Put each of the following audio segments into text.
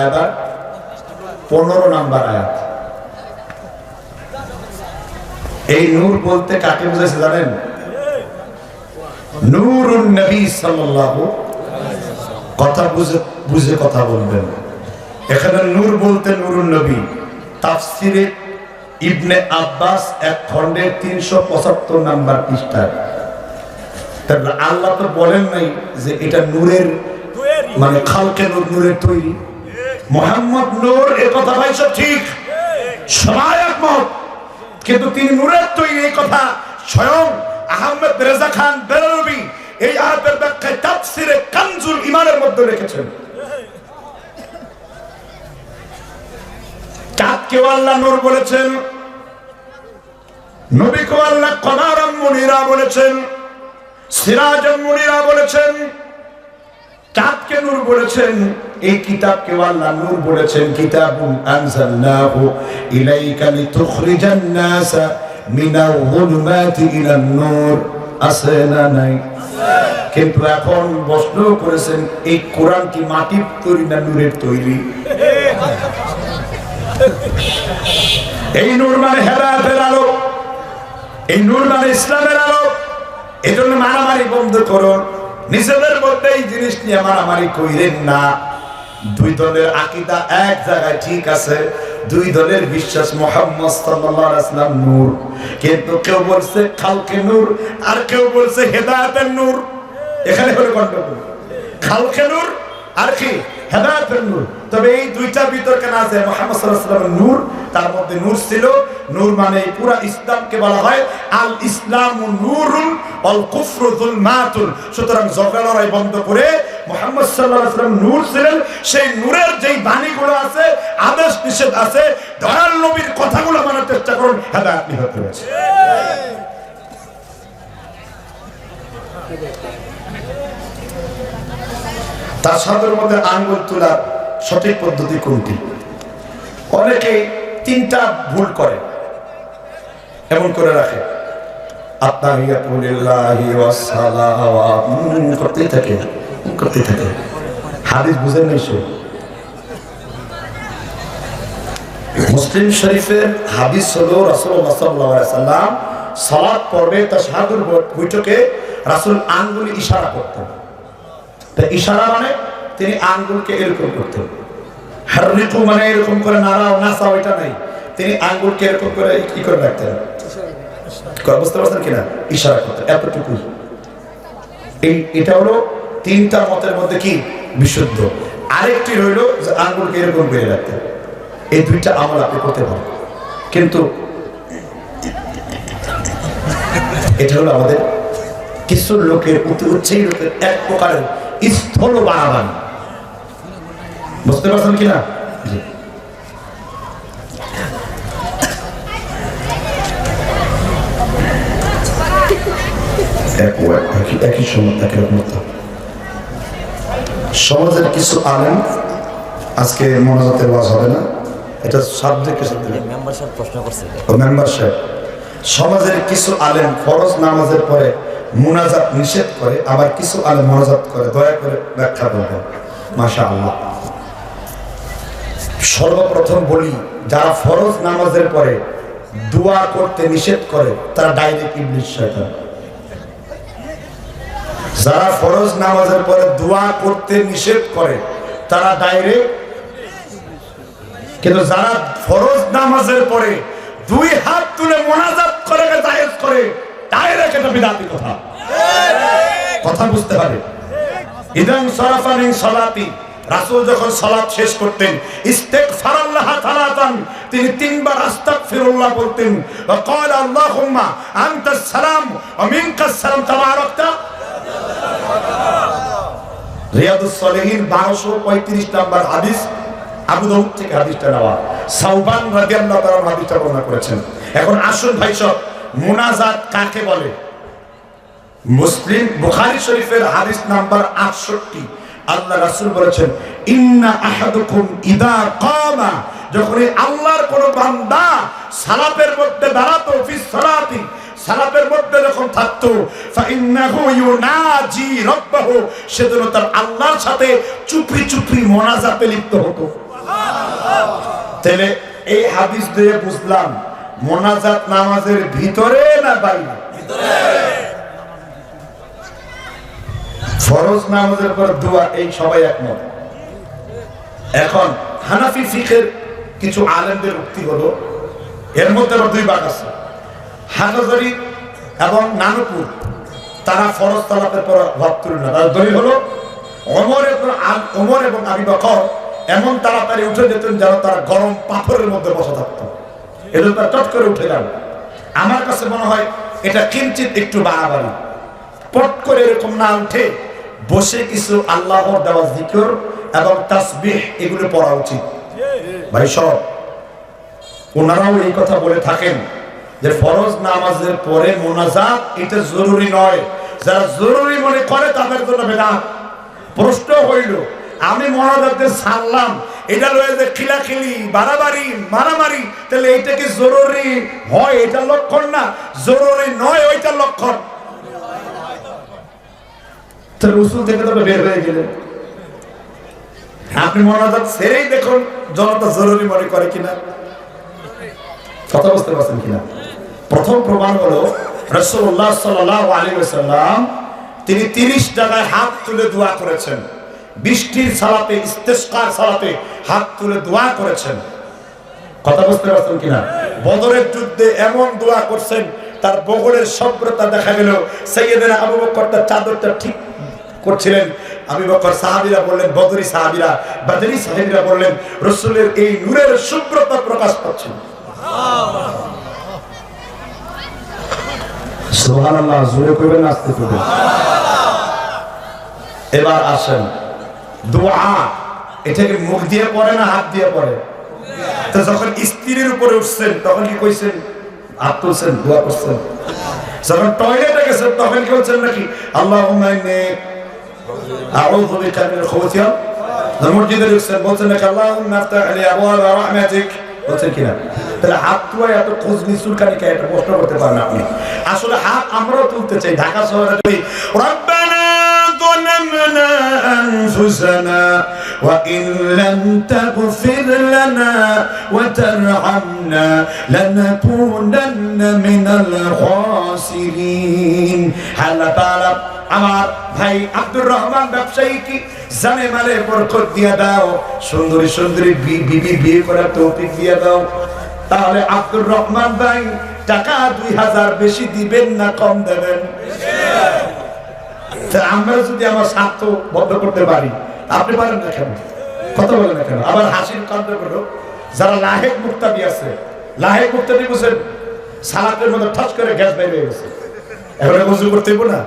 এবার 15 নম্বর আয়াত। এই নূর বলতে কাকে বুঝাইছে জানেন? নূরুন নবী সাল্লাল্লাহু, কথা বুঝে কথা বলবেন। এখানে নূর বলতে নূরুন নবী। তাফসিরে ইবনে আব্বাস এক খণ্ডের 375 নম্বর পৃষ্ঠায়। আল্লাহ তো বলেন নাই যে এটা নূরের মানে খালকে নূরের তৈরি। মুহাম্মদ নূর, এ কথা ভাই সব ঠিক, সবাই একমত, কিন্তু তিনি নূরের তৈরি এই কথা স্বয়ং আহমেদ রেজা খান বেরলভী এই আয়াতের ব্যাখ্যায় তাফসিরে কানজুল ঈমানের মধ্যে লিখেছেন। চাঁদকেও আল্লাহ নূর বলেছেন, নবীকেও আল্লাহ কমারাম মুনিরা বলেছেন, সিরাজাম মুনিরা বলেছেন, চাঁদকে নূর বলেছেন, এই কিতাবকে আল্লাহ নূর বলেছেন। কিতাবুন আনজালনাহু ইলাইকা লিতুখরিজান নাসা মিনাল যুলুমাতি ইলান নূর। আছে না নাই? কিন্তু এখন প্রশ্ন করেছেন এই কোরআন কি মাটির তৈরি না নূরের তৈরি? এই নূর মানে হেদায়েতের আলো, এই নূর মানে ইসলামের আলো। এজন্য মারামারি বন্ধ করুন, নিজেদের মধ্যে এই জিনিস নিয়ে মারামারি কইরেন না। দুই দলের আকীদা এক জায়গায় ঠিক আছে, দুই দলের বিশ্বাস মুহাম্মদ সাল্লাল্লাহু আলাইহি ওয়াসাল্লাম নূর, কিন্তু কেউ বলছে খালকে নূর আর কেউ বলছে হেদায়েতের নূর। এখানে হলো গন্ডগোল, খালকে নূর আর কি হেদায়েতের নূর। তবে এই দুইটা বিতর্কে না যায়, মুহাম্মদ সাল্লাল্লাহু আলাইহি ওয়াসাল্লামের নূর, তার মধ্যে নূর ছিল। নূর মানে পুরা ইসলামকে বলা হয় আল ইসলামু নূরুন ওয়াল কুফরু যুলমাতুন। সুতরাং ঝগড়া লড়াই বন্ধ করে মুহাম্মদ সাল্লাল্লাহু আলাইহি ওয়াসাল্লাম নূর ছিলেন। সেই নূরের যেই বাণীগুলো আছে, আদেশ নিষেধ আছে, দয়াল নবীর কথাগুলো মানার চেষ্টা করুন, হেদায়েত নিহত হয়েছে। তার সাথে মধ্যে আঙ্গুল তোলার সঠিক পদ্ধতি কোনটি? অনেকে তিনটা ভুল করে, এমন করে রাখে আত্তাহিয়াতুলিল্লাহি ওয়াস সালাওয়াত করতেই থাকে। হাদিস বুঝেন নাই সে? মুসলিম শরীফের হাদিস হলো রাসূলুল্লাহ সাল্লাল্লাহু আলাইহি ওয়াসাল্লাম সালাত পড়বে, তাশাহুদের বৈঠকে রাসূল আঙ্গুলে ইশারা করতেন। ইশারা মানে তিনি আঙ্গুলকে এরকম করতেন। হাররিকু মানে এরকম করে নাড়াও নাচাও, এটা নাই। তিনি আঙ্গুলকে এরকম করে কি করে রাখতেন, বুঝতে পারছেন কিনা? ইশারা করতেন, এতটুকু। এটা হলো তিনটা মতের মধ্যে কি বিশুদ্ধ। আরেকটি হইল যে আঙ্গুলকে এরকম করে রাখতেন। এই দুইটা আমল আপনি করতে পারেন, কিন্তু এটা হলো আমাদের কিছু লোকের উচ্চেই লোকের এক প্রকারের স্থল বাড়াবান। বুঝতে পারছেন কিনা? একই সময় সমাজের কিছু আলেম, আজকে মোনাজাতের ওয়াজ হবে না, এটা সাবজেক্টের সাথে মেম্বার সাহেব। সমাজের কিছু আলেম ফরজ নামাজের পরে মুনাজাত নিষেধ করে, আবার কিছু আলেম মুনাজাত করে। দয়া করে ব্যাখ্যা করবেন। মাশাআল্লাহ। সর্বপ্রথম বলি, যারা ফরজ নামাজের পরে দোয়া করতে নিষেধ করে তারা ডাইরেক্ট ইবলিস শয়তান। যারা ফরজ নামাজের পরে দোয়া করতে নিষেধ করে তারা ডাইরেক্ট, কিন্তু যারা ফরজ নামাজের পরে দুই হাত তুলে মুনাজাত করে জায়েজ করে, ডাইরেক্ট এটা বিদআতি কথা। কথা বুঝতে হবে। ইদান সারাফা মিন সালাতি, রাসূল যখন সালাত শেষ করতেন ইস্তিগফারাল্লাহ তাআলাতান, তিনি তিনবার আস্তাগফিরুল্লাহ বলতেন। ওয়া ক্বালা আল্লাহুম্মা আনতাস সালাম ওয়া মিনকাস সালাম তাবারাকতা। রিয়াদুস সালিহিন 1235 নম্বর হাদিস, আবু দাউদ থেকে হাদিসটা নেওয়া। সাওবান রাদিয়াল্লাহু তাআলা হাদিসটা বর্ণনা করেছেন। এখন আসুন ভাই সব, মুনাজাত কাকে বলে? মুসলিম বুখারী শরীফের হাদিস নাম্বার 68, আল্লাহ রাসূল বলেছেন, ইন্না আহাদুকুম ইদা কামা, যখন আল্লাহর কোন বান্দা সালাতের মধ্যে দাঁড়াতো, ফিস সালাতি, সালাতের মধ্যে যখন থাকতো, ফাইন্নাহু ইউনাজি রাব্বাহু, সেজন্য তার আল্লাহর সাথে চুপি চুপি মোনাজাতে লিপ্ত হতো। তাহলে এই হাদিস দিয়ে বুঝলাম মোনাজাত নামাজের ভিতরে না বাইরে? ফরজ নামাজের পর দোয়া, এই সবাই একমত। এখন হানাফি ফিকহের কিছু আলেমদের উক্তি হলো, এর মধ্যে আবার দুই ভাগ আছে। হাটহাজারী এবং নানুপুর তারা ফরজ সালাতের পর ভাব তুলে না। তার দলিল হলো ওমর এবং আবু বকর এমন তাড়াতাড়ি উঠে যেতেন যেন তারা গরম পাথরের মধ্যে বসে থাকতো, এটা তার চট করে উঠে গেল। আমার কাছে মনে হয় এটা কিঞ্চিত একটু বাড়াবাড়ি। পট করে এরকম না উঠে বসে কিছু আল্লাহর দেওয়া জিকির এবং তাসবিহ এগুলো পড়া উচিত। ভাই সব ওনারাও এই কথা বলে থাকেন যে ফরজ নামাজের পরে মোনাজাত এটা জরুরি নয়, যারা জরুরি মনে করে তাদের জন্য বেদাত। প্রশ্ন হইল, আমি মোনাজাতে সারলাম, এটা লয়ে যে খিলাখিলি বাড়াবাড়ি মারামারি, তাহলে এইটা কি জরুরি হয়? এটা লক্ষণ না, জরুরি নয় ওইটা লক্ষণ। তো রসুল থেকে তবে বের হয়ে গেলেন। আপনি মোনাজাত ছেড়েই দেখুন জনতা জরুরি মনে করে কিনা। কথা বুঝতে পারছেন কিনা? প্রথম প্রমাণ হলো রাসূলুল্লাহ সাল্লাল্লাহু আলাইহি ওয়াসাল্লাম তিনি 30 জায়গায় হাত তুলে দোয়া করেছেন। বৃষ্টির সালাতে, ইস্তেসকার সালাতে হাত তুলে দোয়া করেছেন। কথা বুঝতে পারছেন কিনা? বদরের যুদ্ধে এমন দোয়া করছেন তার বগলের সভ্রতা দেখা গেল। সাইয়েদনা আবু বকর তার চাদরটা ঠিক করছিলেন, আবু বকর সাহাবীরা বললেন, বদরি সাহাবীরা, বদরি সাহাবীরা বললেন রাসূলের এই নূরের শুভ্রতা প্রকাশ পাচ্ছে। সুবহানাল্লাহ, জোরে কইবেন না আস্তে কইবেন? এবার আসেন দোয়া, এটাকে মুখ দিয়ে পড়ে না হাত দিয়ে পড়ে? তো যখন স্ত্রীর উপরে উঠছেন তখন কি কইছেন? হাত তুলছেন, দোয়া করছেন। যখন টয়লেটে গেছেন তখন কি বলছেন নাকি আল্লাহুম্মা ইন্নী আউযু বিকা মিনাল খুবুথি? মসজিদে ঢুকছেন বলছেন নাকি আল্লাহুম্মা আফতাহ লি আবওয়াব রাহমাতিক? বলছেন কিনা? তাহলে হাত তুলে এত খুজনি চুলকানি কে? এটা প্রশ্ন করতে পারেন আপনি। আসলে হাত আমরাও তুলতে চাই। ঢাকা শহরে রব্বানা ظلمنا أنفسنا وإن لم تغفر لنا وترحمنا لنكونن من الخاسرين। আল্লাহ তাআলা আমার ভাই আব্দুর রহমান ব্যবসায়ী কি জানে মালে বরকত দিয়া দাও, সুন্দরী সুন্দরী বিবি বিয়ে করার তৌফিক দিয়া দাও। তাহলে আব্দুর রহমান ভাই টাকা 2000 বেশি দিবেন না কম দেবেন? আমরা যদি আমার স্বার্থ বন্ধ করতে পারি, আপনি পারেন না কেন? কথা বলেন না কেন? আবার হাসির কাণ্ড করো যারা লাহেক মুক্তাদি আছে। লাহেক মুক্তাদি বুঝেন, সালাতের মধ্যে ঠস করে গ্যাস বের হয়ে গেছে, এখন ওযু করতে হইব না,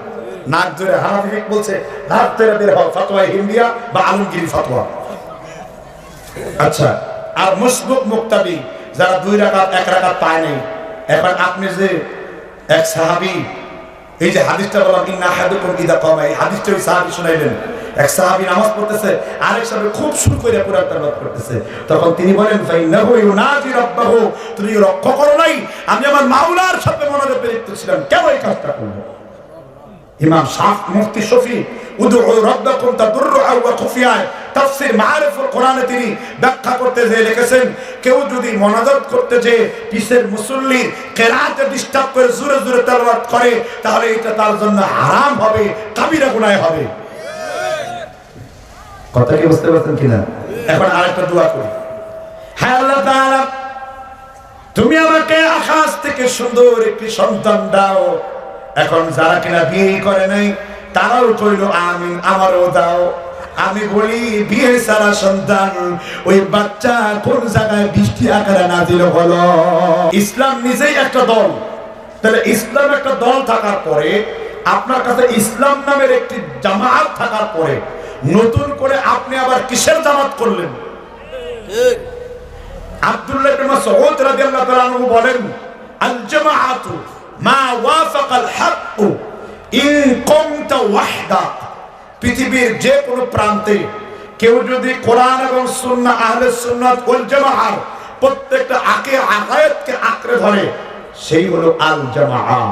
নাক ধরে হানাফি বলছে নাক ধরে বের হও, ফতোয়া হিন্দিয়া বা আলমগীরি ফতোয়া। আচ্ছা, আর মুসবুক মুক্তাদি যারা 2 রাকাত 1 রাকাত পায় নাই। এখন আপনি যে এক সাহাবী, এই যে হাদিসটা বললাম ইন্না আহাদুকুম ইযা কামা, এই হাদিসটা ওই সাহাবী শুনাইলেন। এক সাহাবী নামাজ পড়তেছে, আরেক সাহাবী খুব সুর কইরা কুরআন তেলাওয়াত করতেছে। তখন তিনি বলেন ফাইন্নাহু ইউনাজি রাব্বাহু, তুমি রক্ষা করো নাই, আমি আমার মাওলার সাথে মনোযোগ দিয়ে ছিলাম, কেন এই কাজটা করব? ইমাম মুফতি শফি উদউ রাব্বাকুম তাদররুআ ওয়া খুফিয়া তাফসীর মাআরিফুল কোরআনে তিনি ব্যাখ্যা করতে যে লিখেছেন, কেউ যদি মোনাজাত করতে যে পিছের মুসল্লির কিরাতে ডিস্টার্ব করে জোরে জোরে তেলাওয়াত করে, তাহলে এটা তার জন্য হারাম হবে, কাবিরা গুনাহ হবে। কথা কি বুঝতে পারছেন কিনা? এখন আরেকটা দোয়া করি। হে আল্লাহ তাআলা, তুমি আমাকে আকাশ থেকে সুন্দর একটি সন্তান দাও। এখন যারা কিনা বিয়ে করে নাই তারাও কইল আমিন, আমারও দাও। আমি বলি বিয়ে সারা সন্তান, ওই বাচ্চা কোন জায়গায় বৃষ্টি আকারে নাজিল হলো? ইসলাম নিজেই একটা দল। তাহলে ইসলাম একটা দল থাকার পরে, আপনার কাছে ইসলাম নামের একটি জামাত থাকার পরে নতুন করে আপনি আবার কিসের জামাত করলেন? আব্দুল্লাহ ইবনে মাসউদ রাদিয়াল্লাহু তাআলা আনহু বলেন, আল জামাআতু মা ওয়াফাকাল হক ইন কুনতা ওয়াহদা। পৃথিবীর যে কোনো প্রান্তে কেউ যদি কোরআন এবং সুন্নাহ, আহলে সুন্নাত ওয়াল জামাআর প্রত্যেকটা আয়াতকে আঁকড়ে ধরে, সেই হলো আল জামাআ।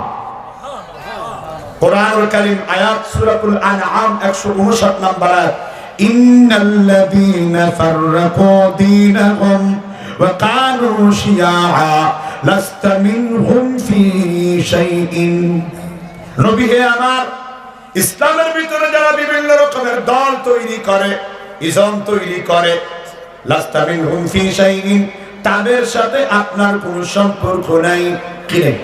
কোরআনুল কারীম আয়াত সূরাতুল আনআম 159 নম্বর আয়াত, ইন্নাল্লাযীনা ফাররাকু দীনাহুম ওয়া কানু শিয়াআ লাস্তা মিনহুম ফি শাইইন। নবী হে আমার, ইসলামের ভিতরে যারা বিভিন্ন রকমের দল তৈরি করে, ইজম তৈরি করে, লাস্তা মিনহুম ফি শাইইন, তাদের সাথে আপনার কোনো সম্পর্ক নাই। কি নেই?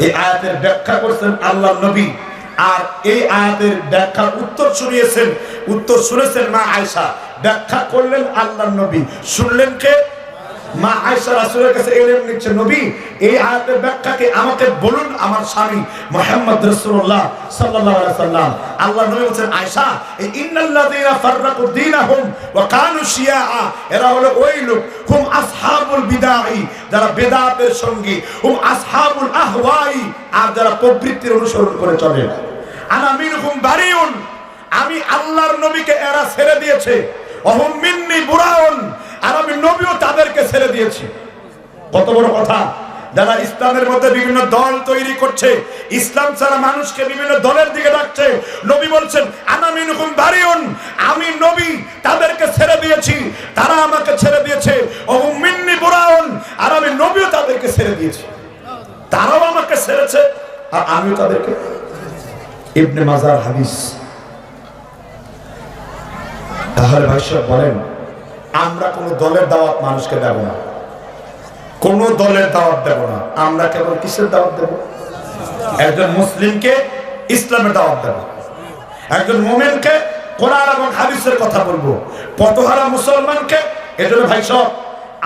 এই আয়াতের ব্যাখ্যা করছেন আল্লাহর নবী, আর এই আয়াতের ব্যাখ্যার উত্তর শুনেছেন মা আয়েশা, ব্যাখ্যা করলেন আল্লাহর নবী, শুনলেন কে? মা আয়েশা রাসূলের কাছে এলেন নিচ্ছে, নবী এই আয়াতের ব্যাখ্যাকে আমাকে বলুন আমার স্বামী মুহাম্মদ রাসূলুল্লাহ সাল্লাল্লাহু আলাইহি সাল্লাম। আল্লাহর নবী বলেন, আয়েশা এই ইন্নাল্লাযীনা ফাররাকু দীনাহুম ওয়া কানু শিয়াআ, এরা হলো ওই লোক, হুম আসহাবুল বিদাঈ, যারা বেদাতের সঙ্গী, হুম আসহাবুল আহওয়াই, আর যারা প্রবৃত্তির অনুসরণ করে চলে। আনা মিনহুম বারিউন, আমি আল্লাহর নবীকে এরা ছেড়ে দিয়েছে, ওহুম মিন্নী বুরাউন, আর আমি নবীও তাদেরকে ছেড়ে দিয়েছি। কত বড় কথা! যারা ইসলামের মধ্যে বিভিন্ন দল তৈরি করছে, ইসলাম ছাড়া মানুষকে বিভিন্ন দলের দিকে ডাকছে, নবী বলছেন আনা মিনহুম বারিউন, আমি নবী তাদেরকে ছেড়ে দিয়েছি, তারা আমাকে ছেড়ে দিয়েছে, ওহুম মিন্নী বুরাউন, আর আমি নবীও তাদেরকে ছেড়ে দিয়েছি। তারাও আমাকে ছেড়েছে আর আমিও তাদেরকে। ইবনে মাজার হাদিস। তাহলে ভাই সাহেব বলেন, আমরা কোন দলের দাওয়াত মানুষকে দেব না, কোন দলের দাওয়াত দেব না, আমরা কেবল কিসের দাওয়াত দেব? একজন মুসলিমকে ইসলামের দাওয়াত দেব, একজন মুমিনকে কোরআন এবং হাদিসের কথা বলবো, পথহারা মুসলমানকে। এজন্য ভাই সাহেব,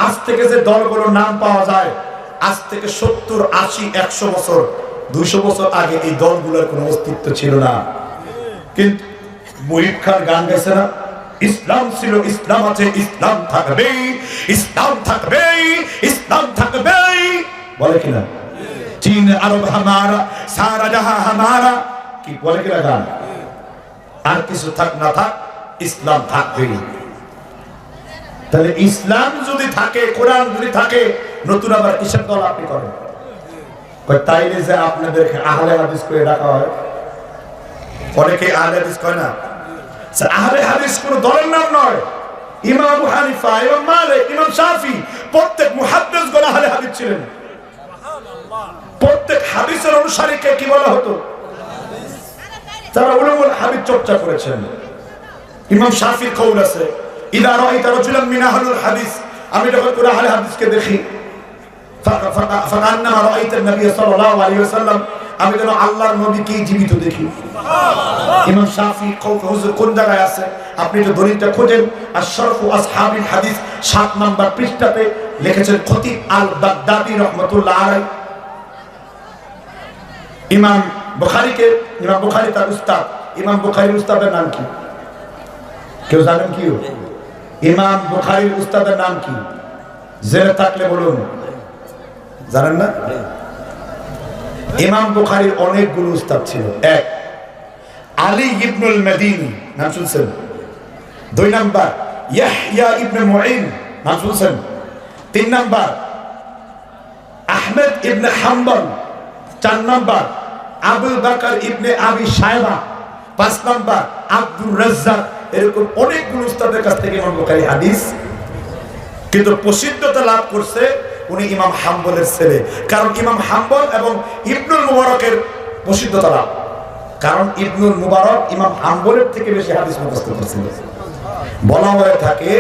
আজ থেকে যে দলগুলোর নাম পাওয়া যায়, আজ থেকে 70, 80, 100 বছর, 200 বছর আগে এই দলগুলোর কোনো অস্তিত্ব ছিল না। কিন্তু মুহিব খান গান গেছে না, ইসলাম ছিল, ইসলাম আছে, ইসলাম থাকবে, ইসলাম থাকবে, ইসলাম থাকবে, বলে কিনা? চীন আরব হামারা, সারা জাহাঁ হামারা, কি বলে কিনা গান? আর কিছু থাক না থাক, ইসলাম থাকবে। তাহলে ইসলাম যদি থাকে, কোরআন যদি থাকে, নতুন আবার কিসের দল আপনি করেন? তাইলে যে আপনাদেরকে আহলে হাদিস করে ডাকা হয়, অনেকে আহলে হাদিস কয় না। আহলে হাদিস কোন দলের নাম নয়। ইমাম আবু হানিফা, ইমাম মালিক, ইমাম শাফি, প্রত্যেক মুহাদ্দিসগণ আহলে হাদিস ছিলেন। প্রত্যেক হাদিসের অনুসারীকে কি বলা হতো? তারা উলুমুল হাদিস চর্চা করেছেন। ইমাম শাফির কওল আছে, ইদা রাআইতা রাজুলান মিন আহলিল হাদিস, আমি যখন কোন আহলে হাদিসকে দেখি, ফাকান্নামা রাআইতা নবী সাল্লাল্লাহু আলাইহি ওয়াসাল্লাম, আমি যেন আল্লাহর নবীকে জীবিত দেখি। ইমাম শাফি হুজুর কোন জায়গায় আছে? আপনি তো দলিলটা খোঁজেন, আশরাফু আসহাবিল হাদিস 7 নাম্বার পৃষ্ঠাতে লিখেছেন খতিব আল বাগদাদি রাহমাতুল্লাহ আলাইহি। ইমাম বুখারীকে, ইমাম বুখারী তার উস্তাদ, ইমাম বুখারীর উস্তাদের নাম কি? কেউ জানেন কি? ইমাম বুখারীর উস্তাদের নাম কি? জেনে থাকলে বলুন। জানেন না? ইমাম বুখারীর অনেকগুলো উস্তাদ ছিল। 1 আলী ইবনুল মাদিনী, নাম শুনছেন? 2 নাম্বার ইয়াহইয়া ইবনে মুঈন, নাম শুনছেন? 3 নাম্বার আহমেদ ইবনে হাম্বল, 4 নাম্বার আবু বকর ইবনে আবি শায়বা, 5 নাম্বার আব্দুর রাজ্জাক। এরকম অনেকগুলো উস্তাদের কাছ থেকে ইমাম বুখারী হাদিস, কিন্তু প্রসিদ্ধতা লাভ করছে উনি ইমাম হাম্বলের ছেলে। কারণ ইমাম হাম্বল এবং ইবনুল মুবারকের প্রসিদ্ধতা লাভ, কারণ ইবনুল মুবারক ইমাম হাম্বলের থেকে বেশি হাদিস মুখস্থ করেছিল। বলা হয়ে থাকে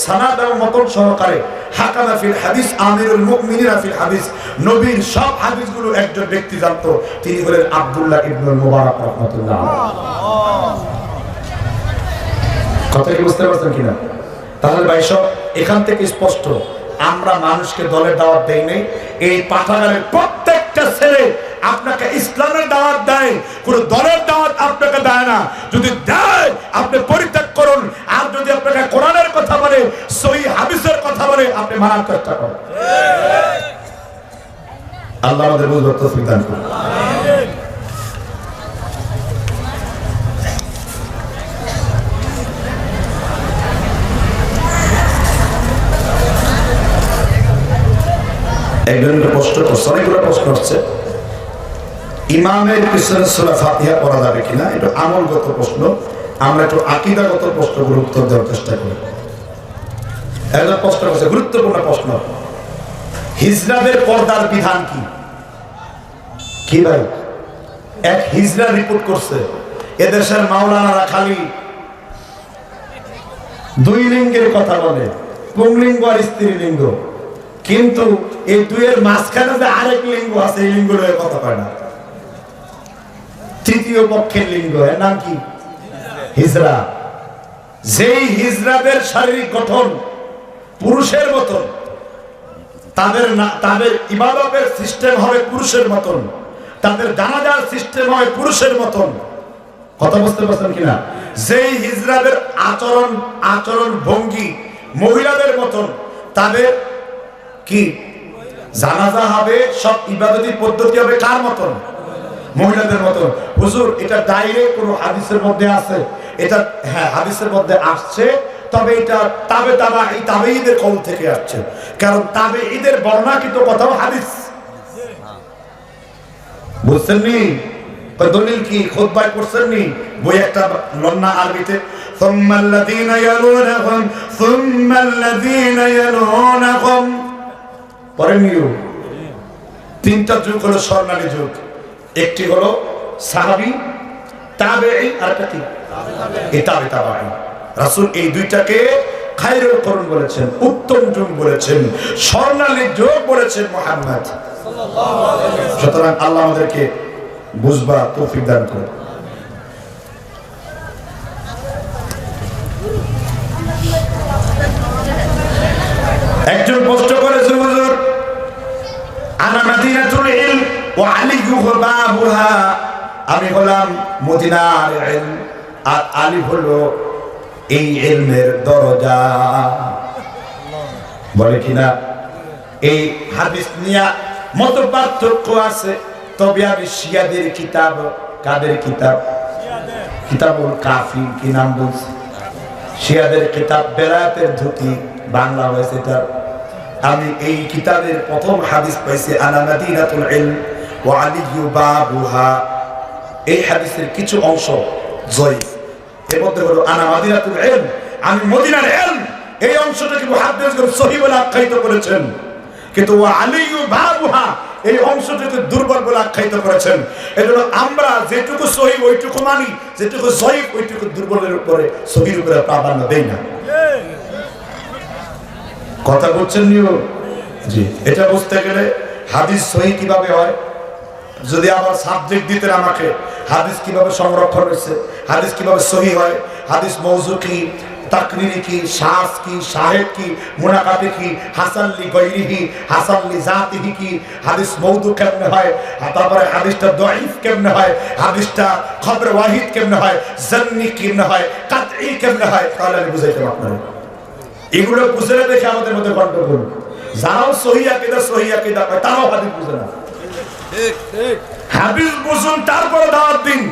সানাদ এবং মতন সহকারে হাকামা ফিল হাদিস আমিরুল মুমিনিনা ফিল হাদিস, নবীর সব হাদিসগুলো একজন ব্যক্তি জানতো, তিনি হলেন আব্দুল্লাহ ইবনুল মুবারক রাহমাতুল্লাহ আলাইহি। কথা কি বুঝতে পারছেন কিনা? তাহলে ভাই সব এখান থেকে স্পষ্ট, আমরা মানুষকে দলের দাওয়াত দেই নাই। এই পাঠাগারের প্রত্যেকটা ছেলে আপনাকে ইসলামের দাওয়াত দেয়, কোন দলের দাওয়াত আপনাকে দেয় না। যদি দেয় আপনি পরিত্যাগ করুন, আর যদি আপনাকে কোরআনের কথা বলে, সহিহ হাদিসের কথা বলে, আপনি মানার চেষ্টা করেন। আল্লাহ আমাদের বুঝবার তৌফিক দান করুন। একজনকে প্রশ্ন করছে, অনেকগুলো প্রশ্ন হচ্ছে, ইমামের পিছনে সূরা ফাতিহা পড়া যাবে কিনা? এটা আমলগত প্রশ্ন। আমরা একটু আকীদাগত প্রশ্নগুলো উত্তর দেওয়ার চেষ্টা করি। একটা প্রশ্ন আছে, গুরুত্বপূর্ণ প্রশ্ন, হিজড়াদের পর্দার বিধান কি? কি ভাই, এক হিজড়া রিপোর্ট করছে এদেশের মাওলানারা খালি দুই লিঙ্গের কথা বলে, পুংলিঙ্গ আর স্ত্রীলিঙ্গ, কিন্তু এই দুইয়ের মাঝখানে যে আরেক লিঙ্গ আছে এই লিঙ্গ লয়ে কথা কয় না। তৃতীয় পক্ষের লিঙ্গ, এর নাম কি? হিজড়া। যেই হিজড়াদের শারীরিক গঠন পুরুষের মতন, তাদের ইবাদতের সিস্টেম হবে পুরুষের মতন, তাদের জানাজার সিস্টেম হবে পুরুষের মতন। কথা বুঝতে পারছেন কিনা? যেই হিজড়াদের আচরণ ভঙ্গি মহিলাদের মতন, তাদের কি জানাজা হবে, সব ইবাদতি পদ্ধতি হবে কার মতন? মহিলাদের মতন। হুজুর এটা ডাইরেক্ট কোন হাদিসের মধ্যে আছে? এটা হ্যাঁ হাদিসের মধ্যে আসছে, তবে এটা তাবেঈদের কওল থেকে আসছে, কারণ তাবেঈদের বর্ণনাকৃত কথাও হাদিস। বুঝছেন নি? দলিল কি খুতবায় পড়ছেন নি? বই একটা লন্না আরবিতে, সুম্মাল্লাযীনা ইয়ালুনাহুম সুম্মাল্লাযীনা ইয়ালুনাহুম, পড়েননিও? তিনটা যুগ হলো স্বর্ণালী যুগ, একটি হলো সাহাবী, তাবেঈ, আর একটা কি তাবেঈ। রাসূল এই দুইটাকে খায়রুল করুন বলেছেন, উত্তম যুগ বলেছেন, স্বর্ণালী যুগ বলেছেন মুহাম্মদ সাল্লাল্লাহু আলাইহি ওয়াসাল্লাম। সুতরাং আল্লাহ আমাদেরকে বুঝবা তৌফিক দান করুন। একজন প্রশ্ন করেছে, হুজুর আনা মাদিনাতুল ইলম ওয়া আলিয়ু বাবুহা, আমি হলাম মদিনার ইলম আর আলী হলো এই ইলমের দরজা। বলে কিনা? এই হাদিস নিয়ে মত পার্থক্য আছে, তবে আমি শিয়াদের কিতাব, কাদের কিতাব? কিতাবুল কাফি, কি নাম বলছে? শিয়াদের কিতাব, বেলায়েতের ধুতি বাংলা হয়েছে তার। আমি এই কিতাবের প্রথম হাদিস পাইছি, আনা মাদিনাতুল ইলম ওয়া আলিয়ু বাবুহা। এই হাদিসের কিছু অংশ জয়ীফ, এর মধ্যে হলো আনা মাদিনাতুল ইলম, আমি মদিনার ইলম, এই অংশটাকে মুহাদ্দিসগণ সহিহ বলে আখ্যায়িত করেছেন, কিন্তু ওয়া আলিয়ু বাবুহা এই অংশটাকে দুর্বল বলে আখ্যায়িত করেছেন। এজন্য আমরা যেটুকু সহিহ ওইটুকু মানি, যেটুকু জয়ীফ ওইটুকু দুর্বলের উপরে সহিহর উপরে প্রাধান্য দেই না। কথা বলছেন নিও জি। এটা বুঝতে গেলে হাদিস সহিহ কিভাবে হয়, যদি আবার সাবজেক্ট দিতেন আমাকে, হাদিস কিভাবে সংরক্ষণ হয়েছে, হাদিস কিভাবে সহিহ হয়, হাদিস মওযু কি, তাকরিরি কি, শাজ কি, শাহিদ কি, মুনাকাতি কি, হাসান লি গায়রিহি, হাসান লি জাতিহি কি, হাদিস মওদু কেমনে হয়, তারপরে হাদিসটা দাঈফ কেমনে হয়, হাদিসটা খবর ওয়াহিদ কেমনে হয়, জান্নি কেমনে হয়, কাতঈ কেমনে হয়, তাহলে আমি বুঝাইতাম আপনারা। এগুলো বুঝে না দেখে আমাদের মধ্যে গন্ডগোল। যারাও সহিহ আকীদা কয় তারাও হাদিস বুঝে না। ঠিক ঠিক, হাদিস বুঝুন তারপরে দাওয়াত দিন।